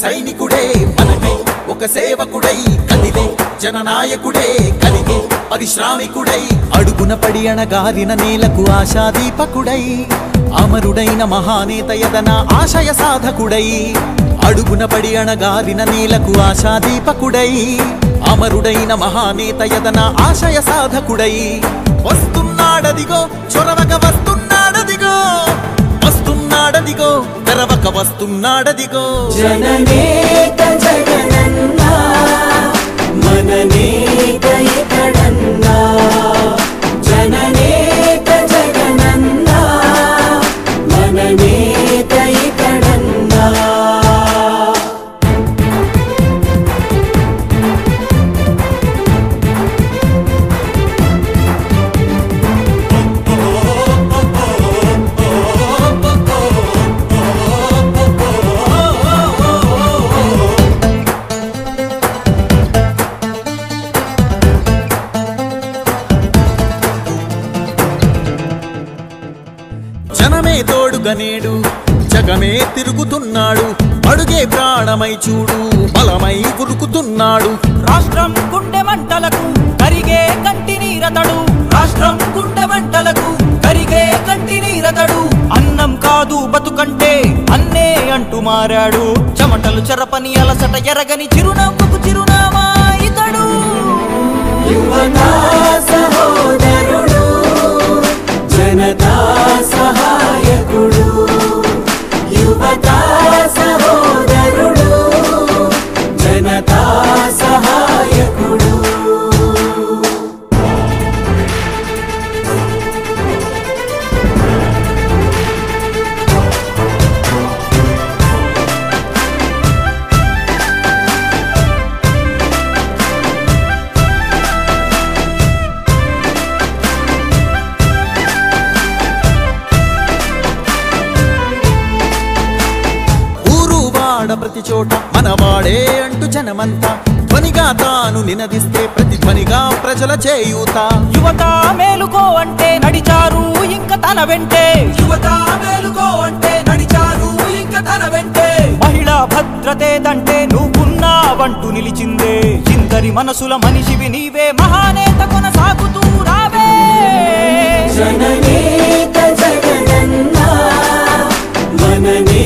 సైనికుడే మనకై ఒక సేవకుడై కదిలే జననాయకుడే కలిగే పరిశ్రామికుడై అడుగున పడి అణగారిన నేలకు ఆశాదీపకుడై అమరుడైన మహానేత యదన ఆశయ సాధకుడై అడుగున పడి అణగారిన నేలకు ఆశాదీపకుడై అమరుడైన మహానేత యదన ఆశయ సాధకుడై వస్తున్నాడదిగో చొరవక వస్తున్నాడదిగో వస్తున్నాడదిగో తెరవక వస్తున్నాడదిగో జననేత జగనన్నా మననేత ఇతడన్నా జననేత జగనన్నా మననేత ఇతడన్నా జనమే తోడుగనేడు జగమే తిరుగుతున్నాడు అడుగే ప్రాణమై చూడు బలమై ఉరుకుతున్నాడు రాష్ట్రం గుండె మంటలకు కరిగే కంటి నీరతడు రాష్ట్రం గుండె మంటలకు కరిగే కంటి నీరతడు అన్నం కాదు బతుకంటే అన్నే అంటూ మారాడు చెమటలు చెరపని అలసట ఎరగని చిరునవ్వుకు చిరునామా ఇతడు యువతా సహోదరుడు జనతా సహాయకుడు యువతా సహోదరుడు జనతా సహాయకుడు ప్రతి చోట మనవాడే అంటూ జనమంతా ధ్వనిగా తాను నినదిస్తే ప్రతిధ్వనిగా ప్రజల చేయూత యువత మేలుకో అంటే నడిచారు ఇంకా తన వెంటే యువత మేలుకో అంటే నడిచారు ఇంకా తన వెంటే మహిళా భద్రతేదంటే నువ్వున్నావంటూ నిలిచిందే ఇందరి మనసుల మనిషివి నీవే మహానేత కొనసాగుతూ రావే జననేత జగనన్నా మననే